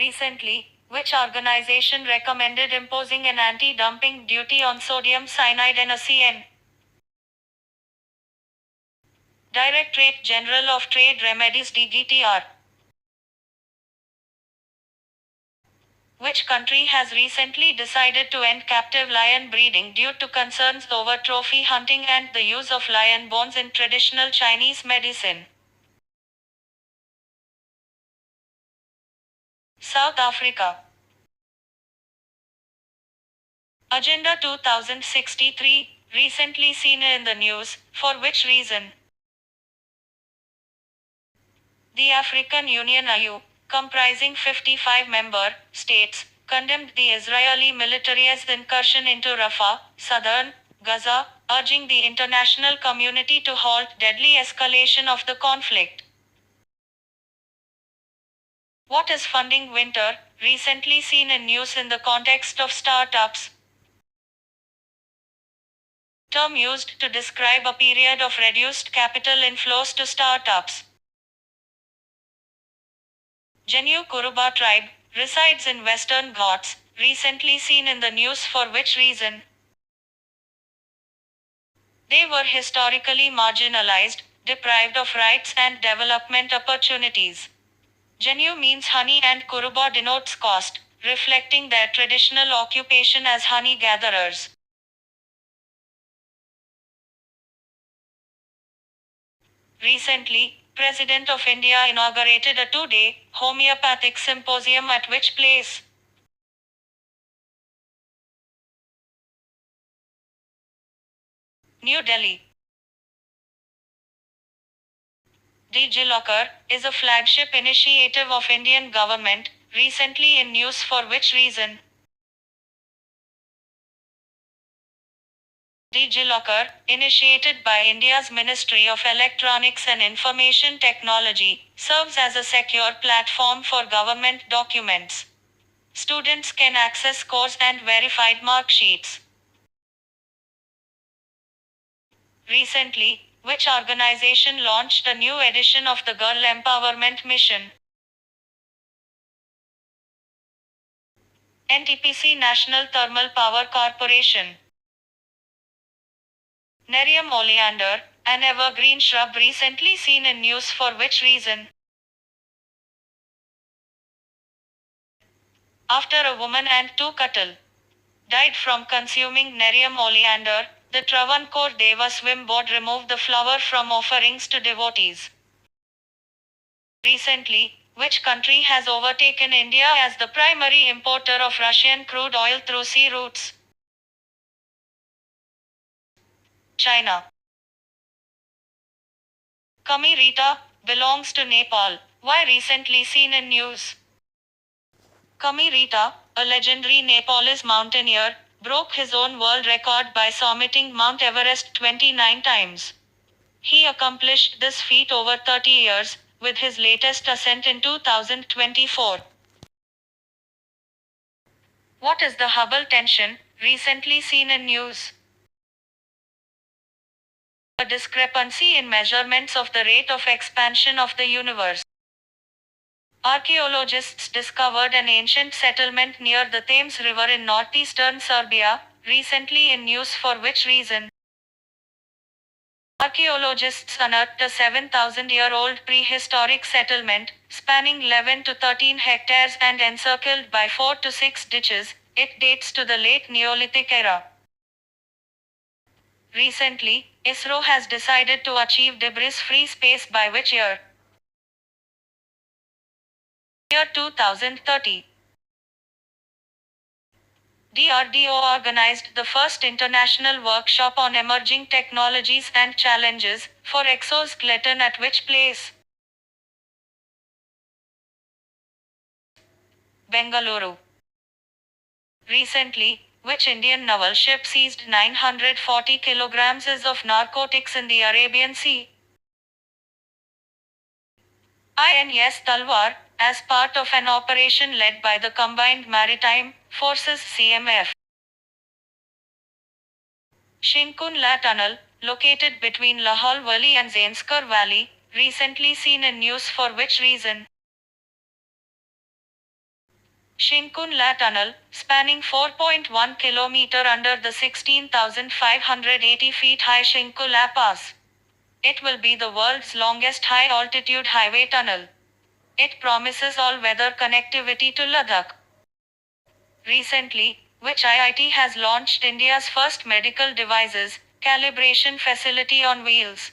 Recently, which organization recommended imposing an anti-dumping duty on sodium cyanide NaCN? Directorate General of Trade Remedies DGTR. Which country has recently decided to end captive lion breeding due to concerns over trophy hunting and the use of lion bones in traditional Chinese medicine? South Africa. Agenda 2063, recently seen in the news, for which reason? The African Union AU, comprising 55 member states, condemned the Israeli military's incursion into Rafah, southern Gaza, urging the international community to halt deadly escalation of the conflict. What is funding winter, recently seen in news in the context of startups? Term used to describe a period of reduced capital inflows to startups. Jenu Kuruba tribe resides in Western Ghats, recently seen in the news for which reason? They were historically marginalized, deprived of rights and development opportunities. Jenu means honey and Kuruba denotes caste, reflecting their traditional occupation as honey gatherers. Recently, President of India inaugurated a two-day homeopathic symposium at which place? New Delhi. DigiLocker is a flagship initiative of Indian government, recently in news for which reason? DigiLocker, initiated by India's Ministry of Electronics and Information Technology, serves as a secure platform for government documents. Students can access scores and verified mark sheets. Recently, which organization launched a new edition of the Girl Empowerment Mission? NTPC National Thermal Power Corporation. Nerium oleander, an evergreen shrub recently seen in news for which reason? After a woman and two cattle died from consuming Nerium oleander, the Travancore Deva Swim Board removed the flower from offerings to devotees. Recently, which country has overtaken India as the primary importer of Russian crude oil through sea routes? China. Kami Rita belongs to Nepal. Why recently seen in news? Kami Rita, a legendary Nepalese mountaineer, broke his own world record by summiting Mount Everest 29 times. He accomplished this feat over 30 years, with his latest ascent in 2024. What is the Hubble tension, recently seen in news? A discrepancy in measurements of the rate of expansion of the universe. Archaeologists discovered an ancient settlement near the Thames River in northeastern Serbia, recently in news for which reason? Archaeologists unearthed a 7,000-year-old prehistoric settlement, spanning 11 to 13 hectares and encircled by 4 to 6 ditches. It dates to the late Neolithic era. Recently, ISRO has decided to achieve debris-free space by which year? Year 2030. DRDO organized the first international workshop on emerging technologies and challenges for exoskeleton at which place? Bengaluru. Recently, which Indian naval ship seized 940 kilograms of narcotics in the Arabian Sea? INS Talwar, as part of an operation led by the Combined Maritime Forces CMF. Shinkun La Tunnel, located between Lahol Valley and Zanskar Valley, recently seen in news for which reason? Shinkun La Tunnel, spanning 4.1 km under the 16,580 feet high Shinku La Pass. It will be the world's longest high-altitude highway tunnel. It promises all-weather connectivity to Ladakh. Recently, which IIT has launched India's first medical devices calibration facility on wheels.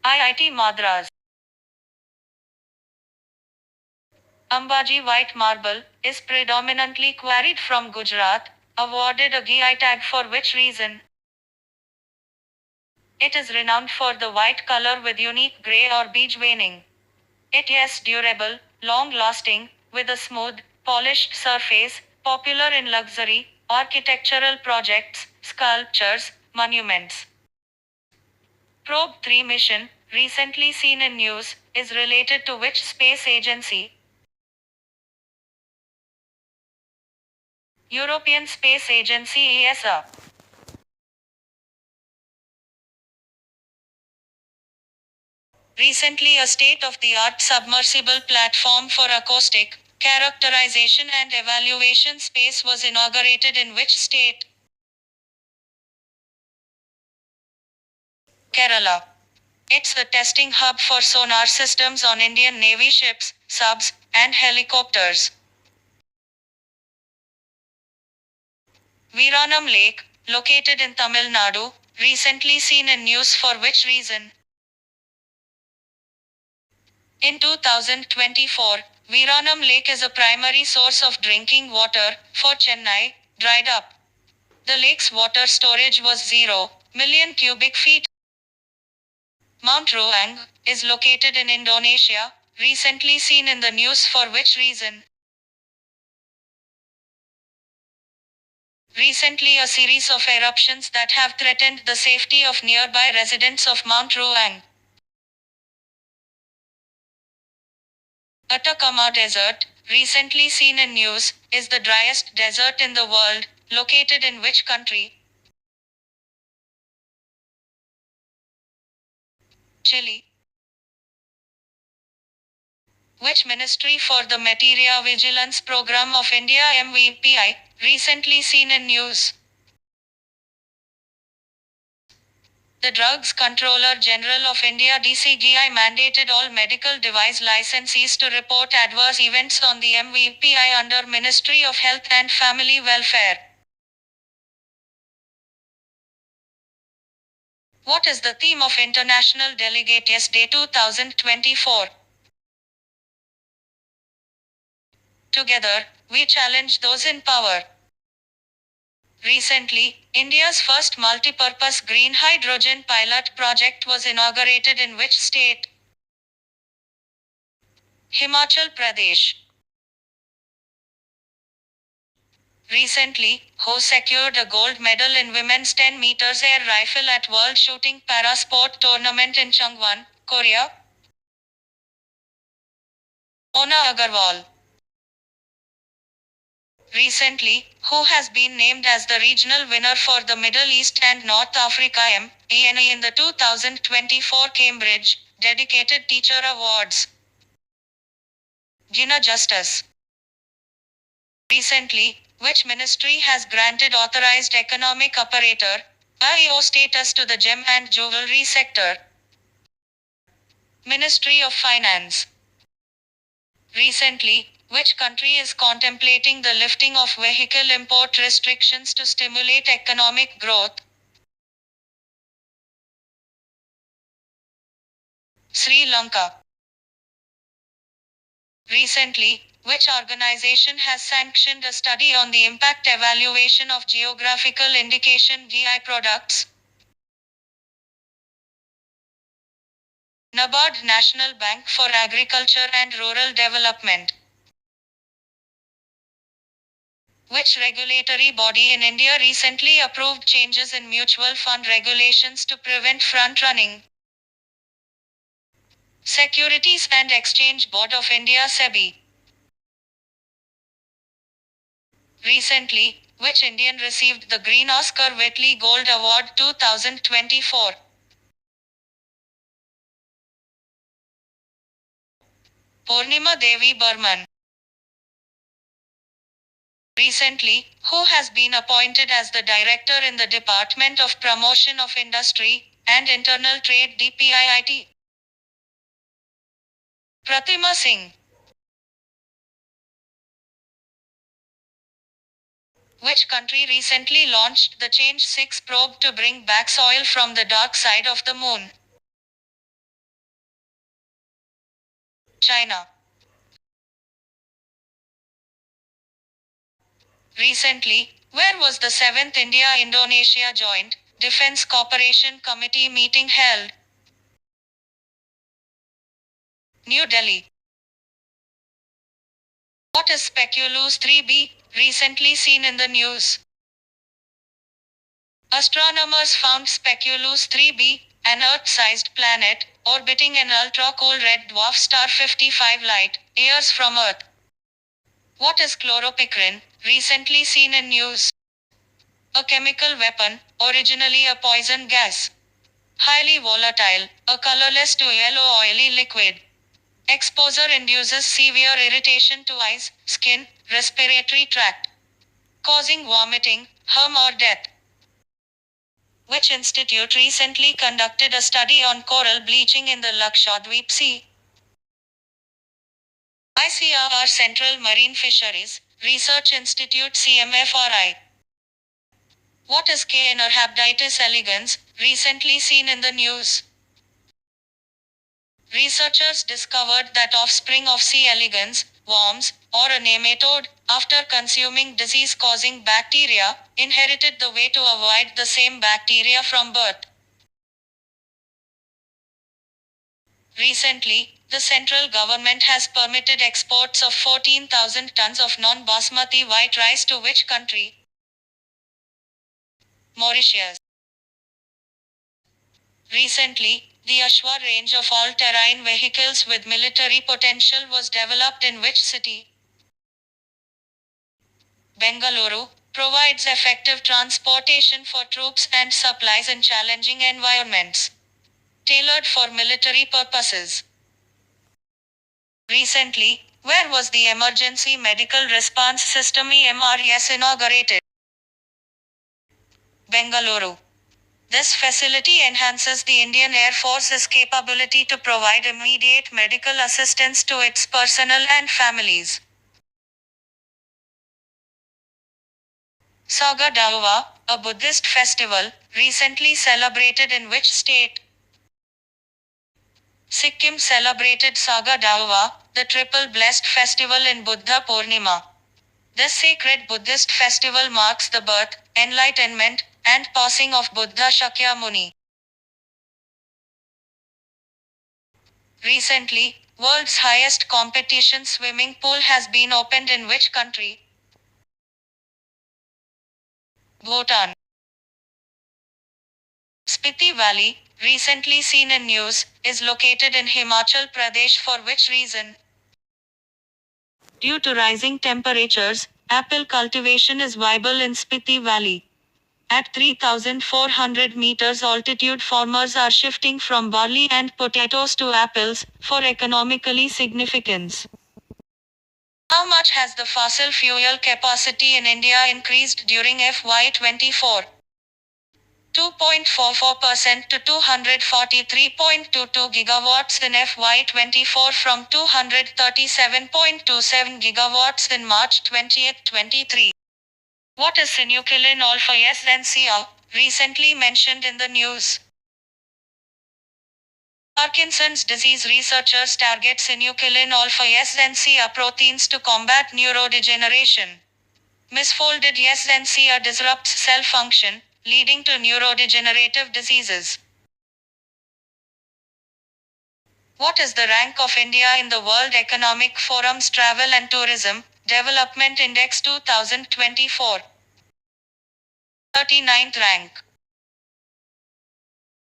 IIT Madras. Ambaji white marble is predominantly quarried from Gujarat, awarded a GI tag for which reason? It is renowned for the white color with unique grey or beige veining. It is durable, long-lasting, with a smooth, polished surface, popular in luxury, architectural projects, sculptures, monuments. Probe 3 mission, recently seen in news, is related to which space agency? European Space Agency ESA. Recently, a state-of-the-art submersible platform for acoustic, characterization and evaluation space was inaugurated in which state? Kerala. It's the testing hub for sonar systems on Indian Navy ships, subs, and helicopters. Viranam Lake, located in Tamil Nadu, recently seen in news for which reason? In 2024, Viranam Lake is a primary source of drinking water for Chennai, dried up. The lake's water storage was 0 million cubic feet. Mount Ruang is located in Indonesia, recently seen in the news for which reason? Recently, a series of eruptions that have threatened the safety of nearby residents of Mount Ruang. Atacama Desert, recently seen in news, is the driest desert in the world, located in which country? Chile. Which Ministry for the Materia Vigilance Program of India MVPI, recently seen in news? The Drugs Controller General of India DCGI mandated all medical device licensees to report adverse events on the MVPI under Ministry of Health and Family Welfare. What is the theme of International Delegates Day 2024? Together, we challenge those in power. Recently, India's first multipurpose green hydrogen pilot project was inaugurated in which state? Himachal Pradesh. Recently, who secured a gold medal in women's 10 meters air rifle at World Shooting Parasport Tournament in Changwon, Korea? Mona Agarwal. Recently, who has been named as the regional winner for the Middle East and North Africa MENA in the 2024 Cambridge Dedicated Teacher Awards? Gina Justice. Recently, which ministry has granted authorized economic operator (AEO) status to the gem and jewelry sector? Ministry of Finance. Recently, which country is contemplating the lifting of vehicle import restrictions to stimulate economic growth? Sri Lanka. Recently, which organization has sanctioned a study on the impact evaluation of geographical indication GI products? NABARD National Bank for Agriculture and Rural Development. Which regulatory body in India recently approved changes in mutual fund regulations to prevent front running? Securities and Exchange Board of India SEBI. Recently, which Indian received the Green Oscar Whitley Gold Award 2024? Purnima Devi Burman. Recently, who has been appointed as the director in the Department of Promotion of Industry and Internal Trade DPIIT? Pratima Singh. Which country recently launched the Change 6 probe to bring back soil from the dark side of the moon? China. Recently, where was the 7th India-Indonesia Joint Defence Cooperation Committee meeting held? New Delhi. What is Speculoos 3b, recently seen in the news? Astronomers found Speculoos 3b, an Earth-sized planet, orbiting an ultra-cool red dwarf star 55 light-years from Earth. What is chloropicrine, recently seen in news? A chemical weapon, originally a poison gas. Highly volatile, a colorless to yellow oily liquid. Exposure induces severe irritation to eyes, skin, respiratory tract, causing vomiting, harm or death. Which institute recently conducted a study on coral bleaching in the Lakshadweep Sea? ICRR Central Marine Fisheries Research Institute CMFRI. What is Caenorhabditis elegans, recently seen in the news? Researchers discovered that offspring of C. elegans, worms, or a nematode, after consuming disease-causing bacteria, inherited the way to avoid the same bacteria from birth. Recently, the central government has permitted exports of 14,000 tons of non-basmati white rice to which country? Mauritius. Recently, the Ashwa range of all-terrain vehicles with military potential was developed in which city? Bengaluru, provides effective transportation for troops and supplies in challenging environments. Tailored for military purposes. Recently, where was the Emergency Medical Response System EMRS inaugurated? Bengaluru. This facility enhances the Indian Air Force's capability to provide immediate medical assistance to its personnel and families. Saga Dawa, a Buddhist festival, recently celebrated in which state? Sikkim celebrated Saga Dawa, the triple blessed festival in Buddha Purnima. This sacred Buddhist festival marks the birth, enlightenment, and passing of Buddha Shakyamuni. Recently, world's highest competition swimming pool has been opened in which country? Bhutan. Spiti Valley, recently seen in news, is located in Himachal Pradesh for which reason? Due to rising temperatures, apple cultivation is viable in Spiti Valley. At 3,400 meters altitude, farmers are shifting from barley and potatoes to apples, for economically significance. How much has the fossil fuel capacity in India increased during FY24? 2.44% to 243.22 gigawatts in FY24 from 237.27 gigawatts in March 2023. What is Sinuclein alpha SNCA, recently mentioned in the news? Parkinson's disease researchers target Sinuclein alpha SNCA proteins to combat neurodegeneration. Misfolded SNCA disrupts cell function, leading to neurodegenerative diseases. What is the rank of India in the World Economic Forum's Travel and Tourism Development Index 2024? 39th rank.